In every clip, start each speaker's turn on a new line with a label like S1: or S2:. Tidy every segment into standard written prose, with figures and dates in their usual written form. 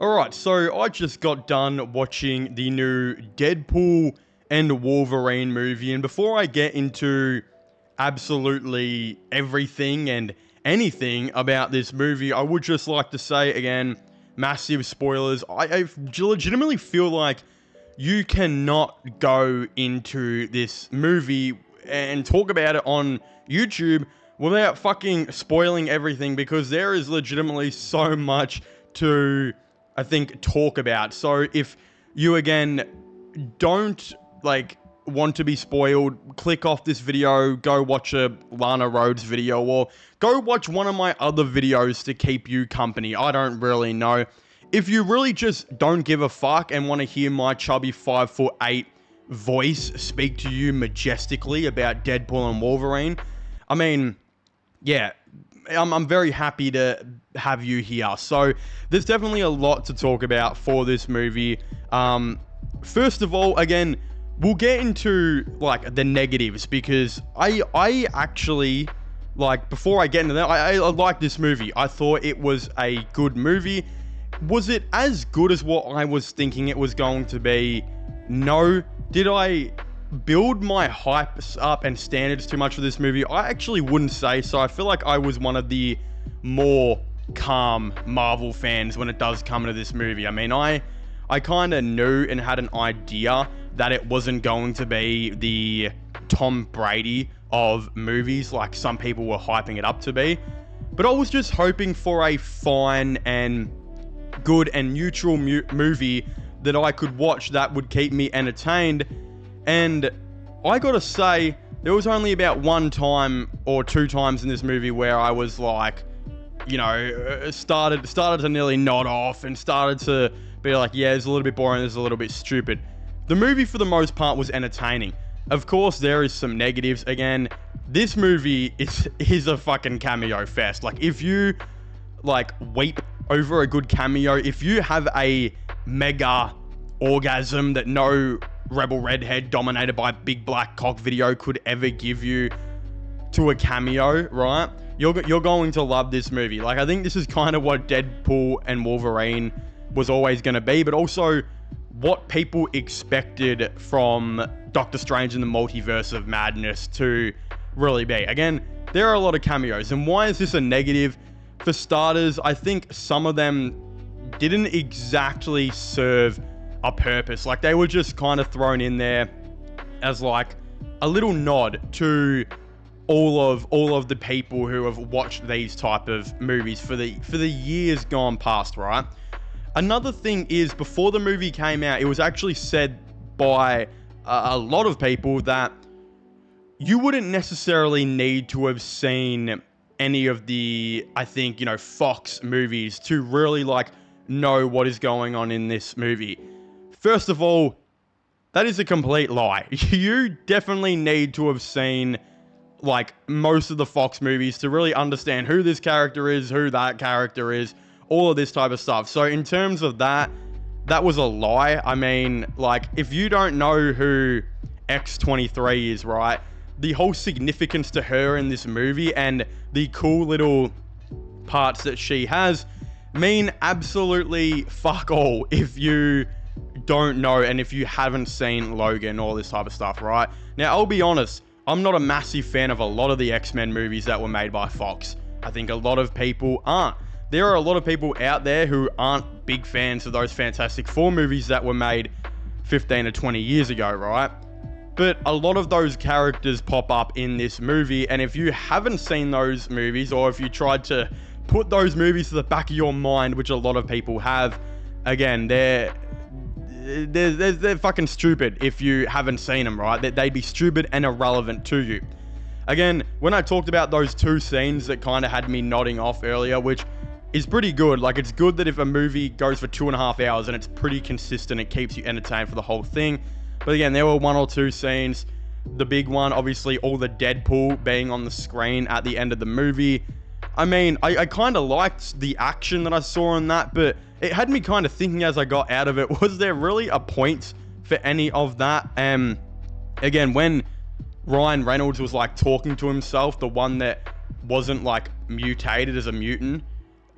S1: Alright, so I just got done watching the new Deadpool and Wolverine movie, and before I get into absolutely everything and anything about this movie, I would just like to say again, massive spoilers. I legitimately feel like you cannot go into this movie and talk about it on YouTube without fucking spoiling everything, because there is legitimately so much to, I think, talk about. So if you again don't want to be spoiled, click off this video, go watch a Lana Rhodes video, or go watch one of my other videos to keep you company. I don't really know. If you really just don't give a fuck and want to hear my chubby 5'8" voice speak to you majestically about Deadpool and Wolverine, I mean, yeah, I'm very happy to have you here. So there's definitely a lot to talk about for this movie. First of all, again, we'll get into the negatives, because I actually, before I get into that, I like this movie. I thought it was a good movie. Was it as good as what I was thinking it was going to be? No. Did I build my hypes up and standards too much for this movie? I actually wouldn't say so. I feel like I was one of the more calm Marvel fans when it does come to this movie. I mean, I kind of knew and had an idea that it wasn't going to be the Tom Brady of movies like some people were hyping it up to be. But I was just hoping for a fine and good and neutral movie that I could watch that would keep me entertained. And I gotta say, there was only about one time or two times in this movie where I was started to nearly nod off and started to be like, yeah, it's a little bit boring, it's a little bit stupid. The movie, for the most part, was entertaining. Of course, there is some negatives. Again, this movie is a fucking cameo fest. If you, weep over a good cameo, if you have a mega orgasm that no rebel redhead dominated by big black cock video could ever give you to a cameo, right? You're going to love this movie. I think this is kind of what Deadpool and Wolverine was always going to be, but also what people expected from Doctor Strange in the Multiverse of Madness to really be. Again, there are a lot of cameos, and why is this a negative? For starters, I think some of them didn't exactly serve a purpose. They were just kind of thrown in there as a little nod to all of the people who have watched these type of movies for the years gone past, right? Another thing is, before the movie came out, it was actually said by a lot of people that you wouldn't necessarily need to have seen any of the, I think, Fox movies to really know what is going on in this movie. First of all, that is a complete lie. You definitely need to have seen most of the Fox movies to really understand who this character is, who that character is, all of this type of stuff. So in terms of that was a lie. I mean, if you don't know who X-23 is, right? The whole significance to her in this movie and the cool little parts that she has mean absolutely fuck all if you don't know and if you haven't seen Logan, all this type of stuff, right? Now, I'll be honest, I'm not a massive fan of a lot of the X-Men movies that were made by Fox. I think a lot of people aren't. There are a lot of people out there who aren't big fans of those Fantastic Four movies that were made 15 or 20 years ago, right? But a lot of those characters pop up in this movie, and if you haven't seen those movies, or if you tried to put those movies to the back of your mind, which a lot of people have, again, they're fucking stupid if you haven't seen them, right? They'd be stupid and irrelevant to you. Again, when I talked about those two scenes that kind of had me nodding off earlier, which is pretty good. It's good that if a movie goes for 2.5 hours and it's pretty consistent, it keeps you entertained for the whole thing. But again, there were one or two scenes. The big one, obviously, all the Deadpool being on the screen at the end of the movie. I mean, I kind of liked the action that I saw in that, but it had me kind of thinking as I got out of it, was there really a point for any of that? Again, when Ryan Reynolds was talking to himself, the one that wasn't mutated as a mutant,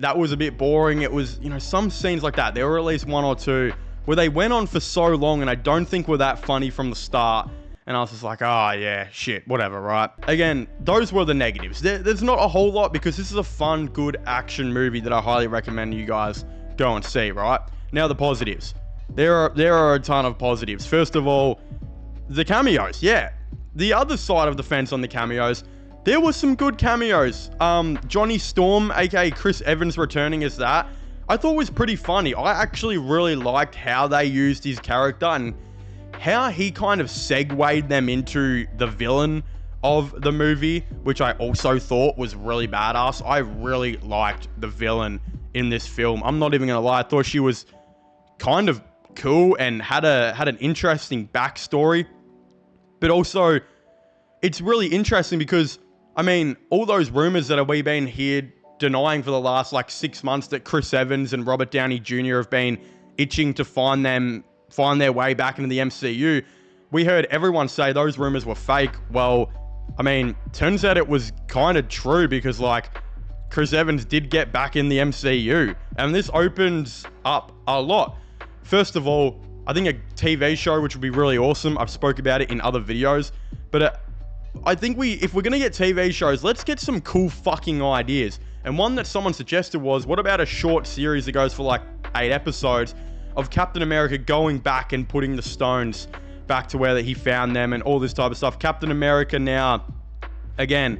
S1: that was a bit boring. It was, some scenes like that. There were at least one or two where they went on for so long and I don't think were that funny from the start. And I was just like, oh yeah, shit, whatever, right? Again, those were the negatives. There's not a whole lot because this is a fun, good action movie that I highly recommend you guys go and see, right? Now the positives. There are a ton of positives. First of all, the cameos, yeah. The other side of the fence on the cameos, there were some good cameos. Johnny Storm, aka Chris Evans, returning as that, I thought was pretty funny. I actually really liked how they used his character and how he kind of segued them into the villain of the movie, which I also thought was really badass. I really liked the villain in this film. I'm not even gonna lie, I thought she was kind of cool and had an interesting backstory. But also, it's really interesting because, I mean, all those rumors that we've been here denying for the last 6 months that Chris Evans and Robert Downey Jr. have been itching to find their way back into the MCU, we heard everyone say those rumors were fake. Well, I mean, turns out it was kind of true because Chris Evans did get back in the MCU, and this opens up a lot. First of all, I think a TV show, which would be really awesome. I've spoke about it in other videos, but I think if we're going to get TV shows, let's get some cool fucking ideas. And one that someone suggested was, what about a short series that goes for 8 episodes of Captain America going back and putting the stones back to where he found them and all this type of stuff. Captain America now, again,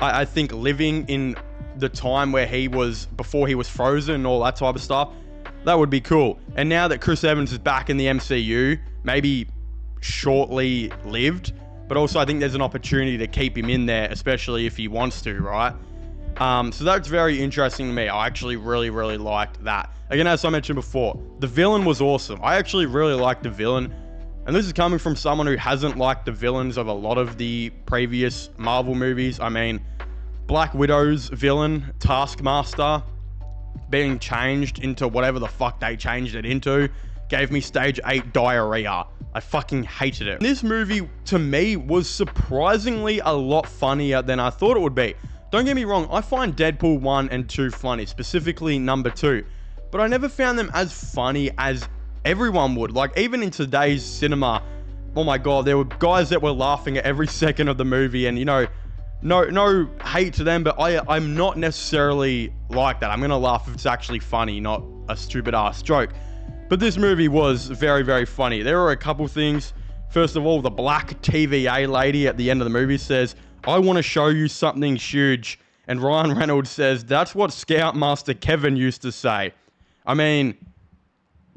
S1: I think living in the time where he was, before he was frozen and all that type of stuff, that would be cool. And now that Chris Evans is back in the MCU, maybe shortly lived, but also I think there's an opportunity to keep him in there, especially if he wants to, right? So that's very interesting to me. I actually really, really liked that. Again, as I mentioned before, the villain was awesome. I actually really liked the villain. And this is coming from someone who hasn't liked the villains of a lot of the previous Marvel movies. I mean, Black Widow's villain, Taskmaster, being changed into whatever the fuck they changed it into, gave me stage 8 diarrhea. I fucking hated it. This movie, to me, was surprisingly a lot funnier than I thought it would be. Don't get me wrong, I find Deadpool 1 and 2 funny, specifically number 2. But I never found them as funny as everyone would. Even in today's cinema, oh my god, there were guys that were laughing at every second of the movie, and no hate to them, but I'm not necessarily like that. I'm gonna laugh if it's actually funny, not a stupid ass joke. But this movie was very, very funny. There were a couple things. First of all, the black TVA lady at the end of the movie says, "I want to show you something huge." And Ryan Reynolds says, "That's what Scoutmaster Kevin used to say." I mean,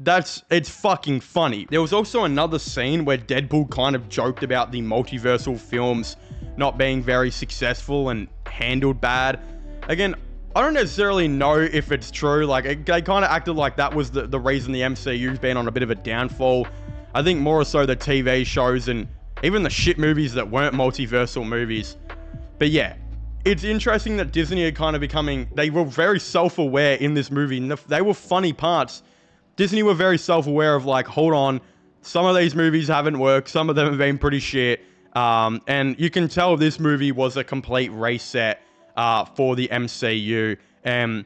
S1: it's fucking funny. There was also another scene where Deadpool kind of joked about the multiversal films not being very successful and handled bad. Again, I don't necessarily know if it's true. They kind of acted like that was the reason the MCU's been on a bit of a downfall. I think more so the TV shows and even the shit movies that weren't multiversal movies. But yeah, it's interesting that Disney are kind of they were very self-aware in this movie. They were funny parts. Disney were very self-aware of hold on, some of these movies haven't worked. Some of them have been pretty shit. And you can tell this movie was a complete reset for the MCU. And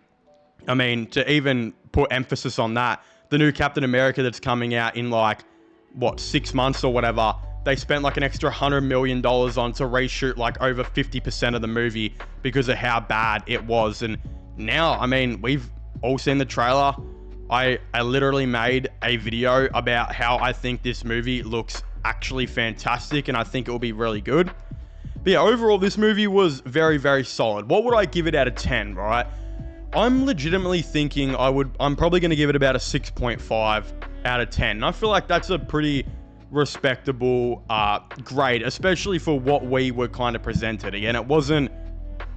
S1: I mean, to even put emphasis on that, the new Captain America that's coming out in 6 months or whatever, they spent an extra $100 million on to reshoot over 50% of the movie because of how bad it was. And now, I mean, we've all seen the trailer. I literally made a video about how I think this movie looks actually fantastic and I think it will be really good. But yeah, overall, this movie was very, very solid. What would I give it out of 10, right? I'm legitimately thinking I'm probably going to give it about a 6.5 out of 10. And I feel like that's a pretty respectable grade, especially for what we were kind of presented. Again, it wasn't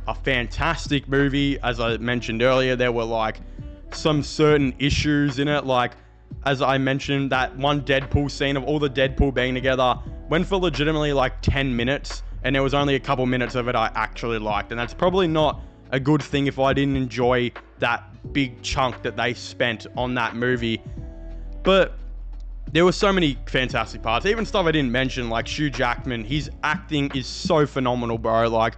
S1: a fantastic movie. As I mentioned earlier, there were some certain issues in it. As I mentioned, that one Deadpool scene of all the Deadpool being together went for legitimately 10 minutes, and there was only a couple minutes of it I actually liked. And that's probably not a good thing if I didn't enjoy that big chunk that they spent on that movie. But there were so many fantastic parts, even stuff I didn't mention, like Hugh Jackman. His acting is so phenomenal, bro.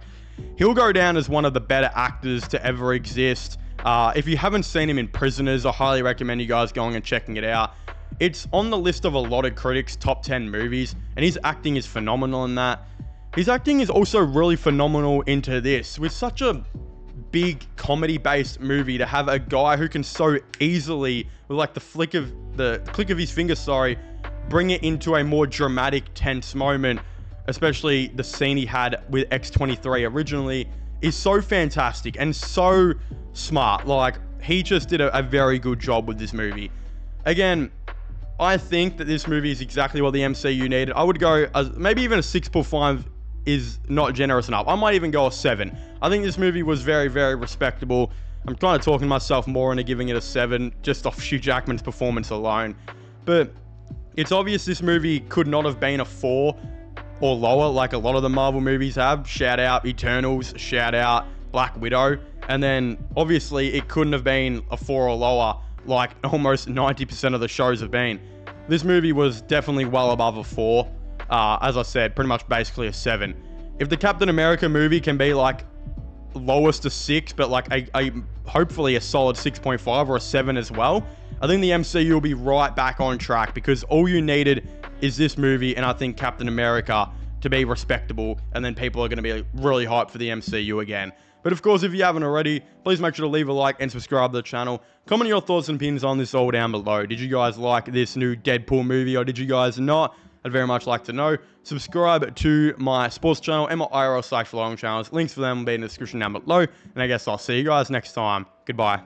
S1: He'll go down as one of the better actors to ever exist. If you haven't seen him in Prisoners, I highly recommend you guys going and checking it out. It's on the list of a lot of critics' top 10 movies, and his acting is phenomenal in that. His acting is also really phenomenal into this. With such a big comedy-based movie, to have a guy who can so easily, with like the click of his finger, bring it into a more dramatic, tense moment, especially the scene he had with X-23 originally, is so fantastic and so smart. Like, he just did a very good job with this movie. Again, I think that this movie is exactly what the MCU needed. I would go, maybe even a 6.5 is not generous enough. I might even go a 7. I think this movie was very, very respectable. I'm kind of talking myself more into giving it a 7, just off Hugh Jackman's performance alone. But it's obvious this movie could not have been a 4 or lower like a lot of the Marvel movies have. Shout out Eternals, shout out Black Widow. And then obviously it couldn't have been a 4 or lower like almost 90% of the shows have been. This movie was definitely well above a 4. As I said, pretty much basically a 7. If the Captain America movie can be like lowest a 6, but like a hopefully a solid 6.5 or a 7 as well, I think the MCU will be right back on track, because all you needed is this movie, and I think Captain America, to be respectable, and then people are going to be really hyped for the MCU again. But of course, if you haven't already, please make sure to leave a like and subscribe to the channel. Comment your thoughts and opinions on this all down below. Did you guys like this new Deadpool movie, or did you guys not? I'd very much like to know. Subscribe to my sports channel and my IRL/vlogging channels. Links for them will be in the description down below. And I guess I'll see you guys next time. Goodbye.